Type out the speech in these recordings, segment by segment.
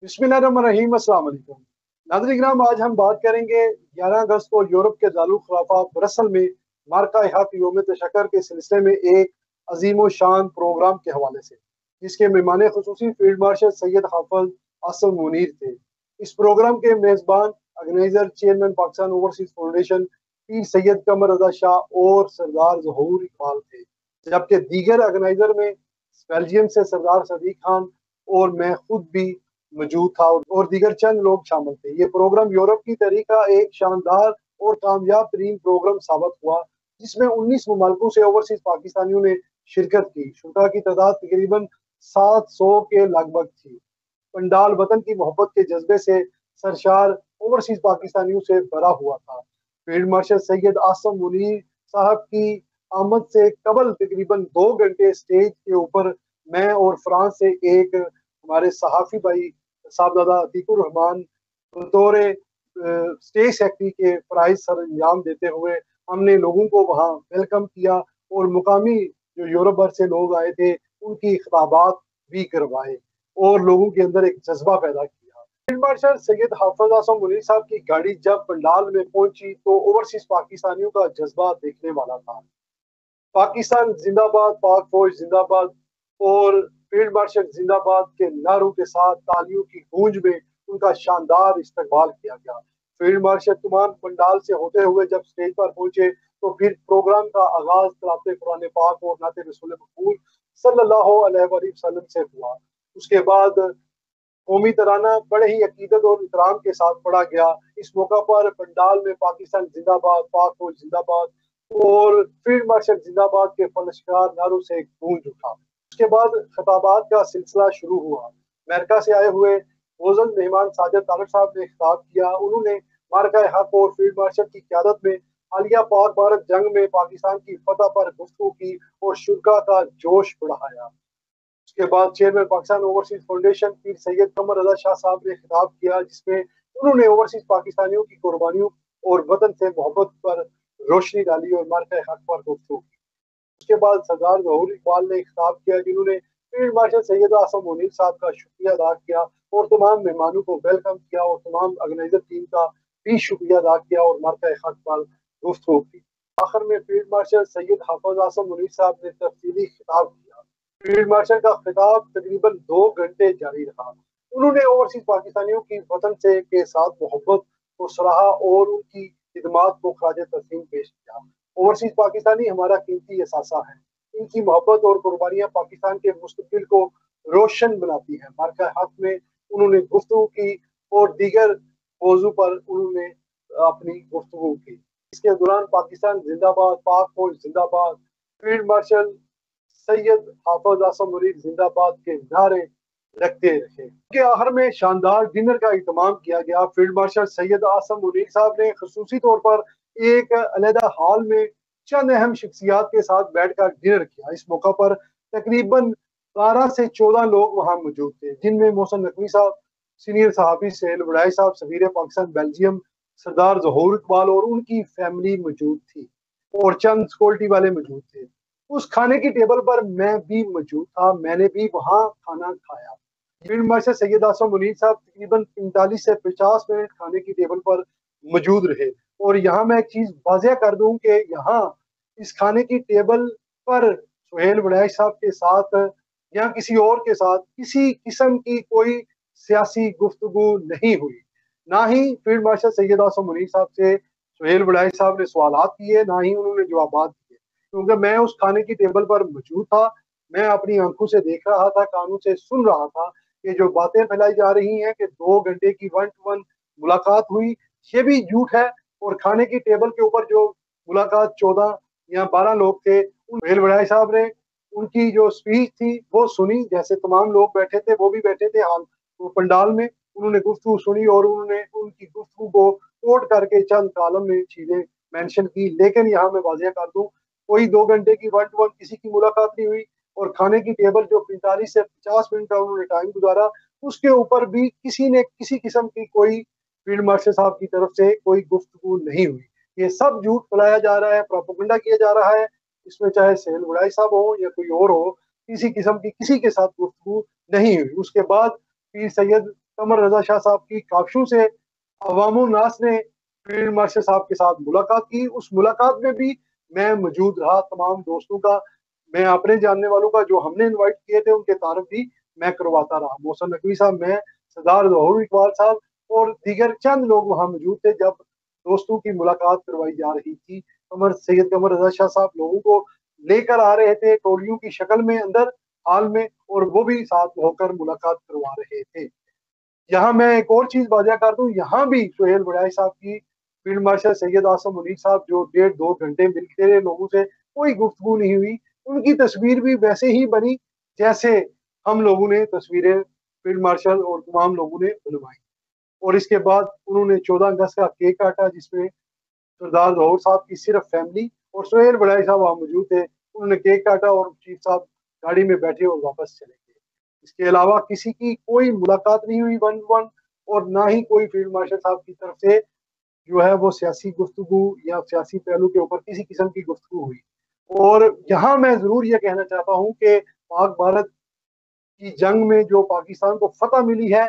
बिस्मिल्लाहिर्रहमानिर्रहीम। अस्सलाम वालेकुम। नाज़रीन किराम, आज हम बात करेंगे 11 अगस्त को यूरोप के दारुल खुलाफा ब्रसल में मार्का हक योम तशक्कर के सिलसिले में एक अजीम व शान प्रोग्राम के हवाले से, जिसके मेहमान खुसूसी फील्ड मार्शल सैयद हाफिज आसम मुनीर थे। इस प्रोग्राम के मेज़बान organiser chairman Pakistan overseas foundation पीर सैयद कमर रजा शाह और सरदार ज़हूर इकबाल थे, जबकि दीगर ऑर्गेनाइजर में बेल्जियम से सरदार सदीक खान और मैं खुद भी मौजूद था और दीगर चंद लोग शामिल थे। ये प्रोग्राम यूरोप की तारीख का एक शानदार और कामयाब तरीन प्रोग्राम साबित हुआ, जिसमें 19 मुमालिकों से ओवरसीज पाकिस्तानियों ने शिरकत की। शुरा की तादाद तकरीबन 700 के लगभग थी। पंडाल वतन की मोहब्बत के जज्बे से सरशार ओवरसीज पाकिस्तानियों से भरा हुआ था। फील्ड मार्शल सैयद आसम मुनीर साहब की आमद से कबल तकरीबन 2 घंटे स्टेज के ऊपर मैं और फ्रांस से एक हमारे सहाफ़ी भाई साहबजादा अतीकुर रहमान बतौर स्टेज सेक्रेटरी के फ़राइज़ सर अंजाम देते हुए हमने लोगों को वहाँ वेलकम किया और मुकामी जो यूरोप भर से लोग आए थे उनकी खिताबात भी करवाए और लोगों के अंदर एक जज्बा पैदा किया। फील्ड मार्शल सैयद हाफिज आसम मुनीर साहब की गाड़ी जब पंडाल में पहुंची तो ओवरसीज पाकिस्तानियों का जज्बा देखने वाला था। पाकिस्तान जिंदाबाद, पाक फौज जिंदाबाद और फील्ड मार्शल जिंदाबाद के नारों के साथ तालियों की गूंज में उनका शानदार इस्तकबाल किया गया। फील्ड मार्शल तमाम पंडाल से होते हुए जब स्टेज पर पहुंचे तो फिर प्रोग्राम का आगाज तलाते कुरान पाक और नाते रसूल मकबूल सल्लल्लाहु अलैहि वसल्लम से हुआ। उसके बाद कौमी तराना बड़े ही अकीदत और इतराम के साथ पढ़ा गया। इस मौका पर पंडाल में पाकिस्तान जिंदाबाद, पाक फौज जिंदाबाद और फील्ड मार्शल जिंदाबाद के फलशकार नारों से गूंज उठा। उसके बाद खिताबात का सिलसिला शुरू हुआ। अमेरिका से आए हुए मोअज़्ज़ज़ मेहमान साजिद तारिक साहब ने खिताब किया। उन्होंने मार्का हक और फील्ड मार्शल की क़यादत में हालिया पाक भारत जंग में पाकिस्तान की फतह पर गुफ्तगू की और शुरा का जोश बढ़ाया। उसके बाद चेयरमैन पाकिस्तान ओवरसीज फाउंडेशन पीर सैयद कमर रजा शाह साहब ने खिताब किया, जिसमें उन्होंने ओवरसीज पाकिस्तानियों की कुर्बानियों और वतन से मोहब्बत पर रोशनी डाली और मार्का हक पर गुफ्तगू की। उसके बाद सरदार ज़हूर इकबाल ने खिताब किया, जिन्होंने फील्ड मार्शल सैयद आसम मुनीर साहब का शुक्रिया अदा किया और तमाम मेहमानों को वेलकम किया और तमाम ऑर्गेनाइजर टीम का भी शुक्रिया अदा किया और मार्का हक पर गुफ्तगू की। आखिर में फील्ड मार्शल सैयद हाफिज आसम मुनीर साहब ने तफसीली खिताब किया। फील्ड मार्शल का खिताब तकरीबन 2 घंटे जारी रहा। उन्होंने ओवरसीज पाकिस्तानियों की वतन से के साथ मोहब्बत को सराहा और उनकी खिदमात को खाज तस्लीम पेश किया। ओवरसीज पाकिस्तानी हमारा कीमती असासा है। इनकी मोहब्बत और कुर्बानियां पाकिस्तान के मुस्तकबिल को रोशन बनाती है। मार्का हक में उन्होंने गुफ्तगू की और दीगर मौजू पर उन्होंने अपनी गुफ्तगू की। इसके दौरान पाकिस्तान जिंदाबाद, पाक फौज जिंदाबाद, फील्ड मार्शल सैयद हाफिज आसम मुनीर जिंदाबाद के नारे रखते रहे। के आखिर में शानदार डिनर का इत्माम किया गया। फील्ड मार्शल सैयद आसम मुनीर साहब ने खसूसी तौर पर एक अलहदा हॉल में चंद अहम शख्सियात के साथ बैठकर डिनर किया। इस मौका पर तकरीबन 12 से 14 लोग वहां मौजूद थे, जिनमें मोहसिन नकवी साहब, सीनियर सहाफी सहेल बड़ाई साहब, सफीर पाकिस्तान बेल्जियम सरदार ज़हूर इकबाल और उनकी फैमिली मौजूद थी और चंद सिक्योरिटी वाले मौजूद थे। उस खाने की टेबल पर मैं भी मौजूद था, मैंने भी वहां खाना खाया। फील्ड मार्शल सैयद आसम मुनीर साहब तकरीबन 45 से 50 मिनट खाने की टेबल पर मौजूद रहे। और यहाँ मैं एक चीज वाजिया कर दूं कि यहाँ इस खाने की टेबल पर सुहेल बड़ैच साहब के साथ या किसी और के साथ किसी किस्म की कोई सियासी गुफ्तगू नहीं हुई। ना ही फील्ड मार्शल सैयद आसम मुनीर साहब से सुहेल बड़ैच साहब ने सवालात किए, ना ही उन्होंने जवाबात दिए, क्योंकि मैं उस खाने की टेबल पर मौजूद था। मैं अपनी आंखों से देख रहा था, कानों से सुन रहा था कि जो बातें फैलाई जा रही हैं कि 2 घंटे की 1-to-1 मुलाकात हुई, ये भी झूठ है। और खाने की टेबल के ऊपर जो मुलाकात 14 या 12 लोग थे, सुहेल बड़ाई साहब ने उनकी जो स्पीच थी वो सुनी। जैसे तमाम लोग बैठे थे वो भी बैठे थे हाल वो पंडाल में, उन्होंने गुफ्तगू सुनी और उन्होंने उनकी गुफ्तगू को कोट करके चंद कालम में चीजें मेंशन की। लेकिन यहाँ मैं वाजिया कर दूं, कोई 2 घंटे की 1-to-1 किसी की मुलाकात नहीं हुई। और खाने की टेबल जो 45 से 50 मिनट का उन्होंने टाइम गुजारा, उसके ऊपर भी किसी ने किसी किस्म की कोई फील्ड मार्शल साहब की तरफ से कोई गुफ्तगू नहीं हुई। ये सब झूठ फैलाया जा रहा है, प्रोपेगेंडा किया जा रहा है। इसमें चाहे सहेल बुड़ाई साहब हो या कोई और हो, किसी किस्म की किसी के साथ गुफ्तगू नहीं हुई। उसके बाद पीर सैयद कमर रजा शाह साहब की काबशों से अवाम नास ने फील्ड मार्शल साहब के साथ मुलाकात की। उस मुलाकात में भी मैं मौजूद रहा। तमाम दोस्तों का, मैं अपने जानने वालों का जो हमने इनवाइट किए थे उनके तारफ भी मैं करवाता रहा। मोहसिन नकवी साहब, मैं, सरदार ज़हूर इकबाल साहब और दीगर चंद लोग वहां मौजूद थे जब दोस्तों की मुलाकात करवाई जा रही थी। सैयद कमर रजा शाह साहब लोगों को लेकर आ रहे थे टोलियों की शक्ल में अंदर हाल में, और वो भी साथ होकर मुलाकात करवा रहे थे। यहाँ मैं एक और चीज वाजिया कर दूं, यहाँ भी सुहेल बड़ाई साहब की फील्ड मार्शल सैयद आसम मुनीर साहब जो 1.5-2 घंटे मिलते रहे लोगों से, कोई गुफ्तगू नहीं हुई। उनकी तस्वीर भी वैसे ही बनी जैसे हम लोगों ने तस्वीरें फील्ड मार्शल और तमाम लोगों ने बनवाई। और इसके बाद उन्होंने 14 अगस्त का केक काटा जिसमें सरदार ज़हूर साहब की सिर्फ फैमिली और सुहेल बड़ाई साहब वहां मौजूद थे। उन्होंने केक काटा और चीफ साहब गाड़ी में बैठे और वापस चले गए। इसके अलावा किसी की कोई मुलाकात नहीं हुई वन वन, और ना ही कोई फील्ड मार्शल साहब की तरफ से जो है वो सियासी गुफ्तगू या सियासी पहलू के ऊपर किसी किस्म की गुफ्तगू हुई। और यहाँ मैं जरूर ये कहना चाहता हूँ कि पाक भारत की जंग में जो पाकिस्तान को फतह मिली है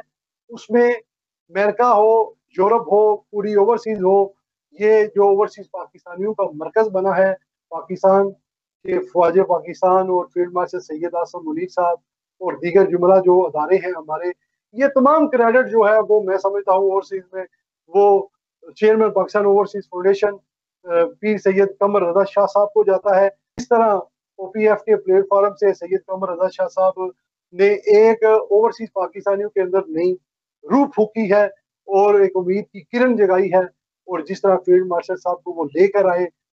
उसमें अमेरिका हो, यूरोप हो, पूरी ओवरसीज हो, ये जो ओवरसीज पाकिस्तानियों का मरकज बना है, पाकिस्तान के ख्वाजा पाकिस्तान और फील्ड मार्शल सैयद आसम मुनीर साहब और दीगर जुमला जो अदारे हैं हमारे, ये तमाम क्रेडिट जो है वो मैं समझता हूँ ओवरसीज में वो चेयरमैन पाकिस्तान ओवरसीज फाउंडेशन पीर सैयद कमर रजा शाह साहब को जाता है। इस तरह ओपीएफ के प्लेटफॉर्म से सैयद कमर रजा शाह साहब ने एक ओवरसीज पाकिस्तानियों के अंदर नई रूह फूकी है और एक उम्मीद की किरण जगाई है। और जिस तरह फील्ड मार्शल साहब को वो लेकर आए